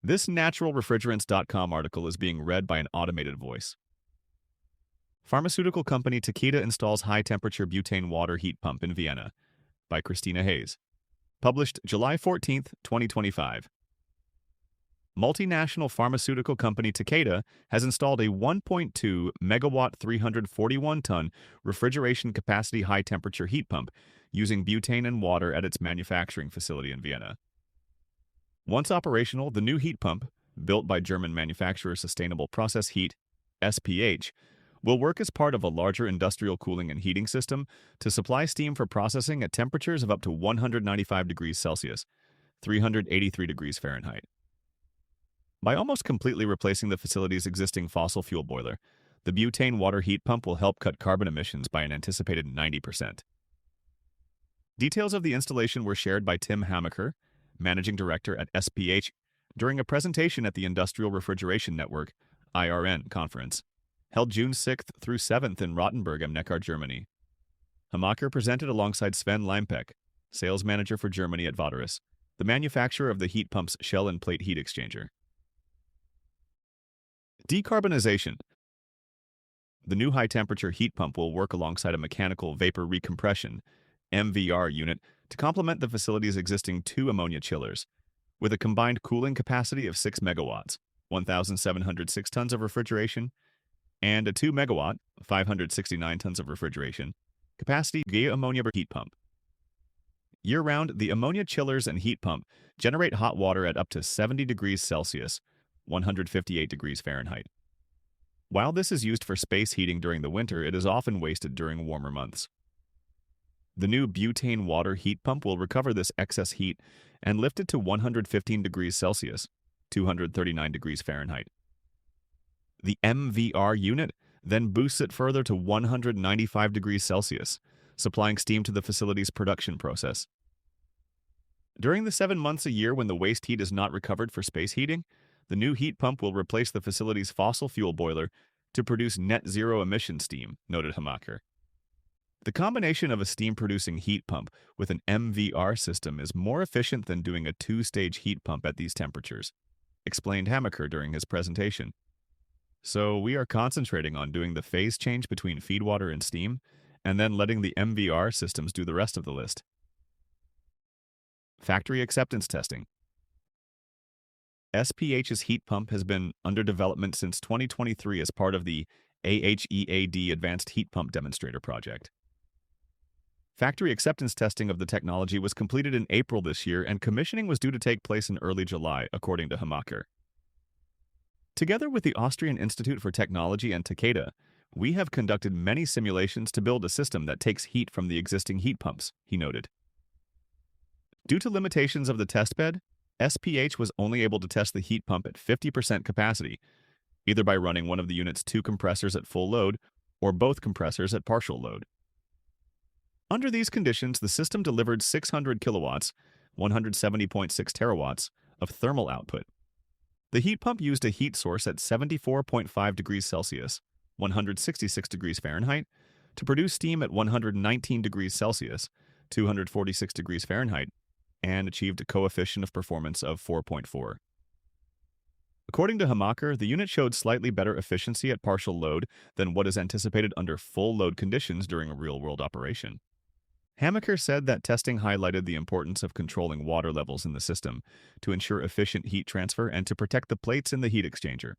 This naturalrefrigerants.com article is being read by an automated voice. Pharmaceutical company Takeda installs high-temperature butane water heat pump in Vienna by Christina Hayes. Published July 14, 2025. Multinational pharmaceutical company Takeda has installed a 1.2 megawatt 341-ton refrigeration capacity high-temperature heat pump using butane and water at its manufacturing facility in Vienna. Once operational, the new heat pump, built by German manufacturer Sustainable Process Heat, SPH, will work as part of a larger industrial cooling and heating system to supply steam for processing at temperatures of up to 195 degrees Celsius, 383 degrees Fahrenheit. By almost completely replacing the facility's existing fossil fuel boiler, the butane water heat pump will help cut carbon emissions by an anticipated 90%. Details of the installation were shared by Tim Hamaker, Managing Director at SPH, during a presentation at the Industrial Refrigeration Network (IRN) conference, held June 6th through 7th in Rottenburg am Neckar, Germany. Hamaker presented alongside Sven Limpeck, Sales Manager for Germany at Vateris, the manufacturer of the heat pump's shell and plate heat exchanger. Decarbonization. The new high-temperature heat pump will work alongside a mechanical vapor recompression (MVR) unit to complement the facility's existing 2 ammonia chillers, with a combined cooling capacity of 6 megawatts, 1,706 tons of refrigeration, and a 2 megawatt, 569 tons of refrigeration, capacity ammonia heat pump. Year-round, the ammonia chillers and heat pump generate hot water at up to 70 degrees Celsius, 158 degrees Fahrenheit. While this is used for space heating during the winter, it is often wasted during warmer months. The new butane water heat pump will recover this excess heat and lift it to 115 degrees Celsius, 239 degrees Fahrenheit. The MVR unit then boosts it further to 195 degrees Celsius, supplying steam to the facility's production process. During the 7 months a year when the waste heat is not recovered for space heating, the new heat pump will replace the facility's fossil fuel boiler to produce net zero emission steam, noted Hamaker. The combination of a steam-producing heat pump with an MVR system is more efficient than doing a 2-stage heat pump at these temperatures, explained Hamaker during his presentation. So we are concentrating on doing the phase change between feed water and steam, and then letting the MVR systems do the rest of the list. Factory acceptance testing. SPH's heat pump has been under development since 2023 as part of the AHEAD Advanced Heat Pump Demonstrator Project. Factory acceptance testing of the technology was completed in April this year, and commissioning was due to take place in early July, according to Hamaker. Together with the Austrian Institute for Technology and Takeda, we have conducted many simulations to build a system that takes heat from the existing heat pumps, he noted. Due to limitations of the testbed, SPH was only able to test the heat pump at 50% capacity, either by running one of the unit's 2 compressors at full load or both compressors at partial load. Under these conditions, the system delivered 600 kilowatts, 170.6 terawatts, of thermal output. The heat pump used a heat source at 74.5 degrees Celsius, 166 degrees Fahrenheit, to produce steam at 119 degrees Celsius, 246 degrees Fahrenheit, and achieved a coefficient of performance of 4.4. According to Hamaker, the unit showed slightly better efficiency at partial load than what is anticipated under full load conditions during a real-world operation. Hamaker said that testing highlighted the importance of controlling water levels in the system to ensure efficient heat transfer and to protect the plates in the heat exchanger.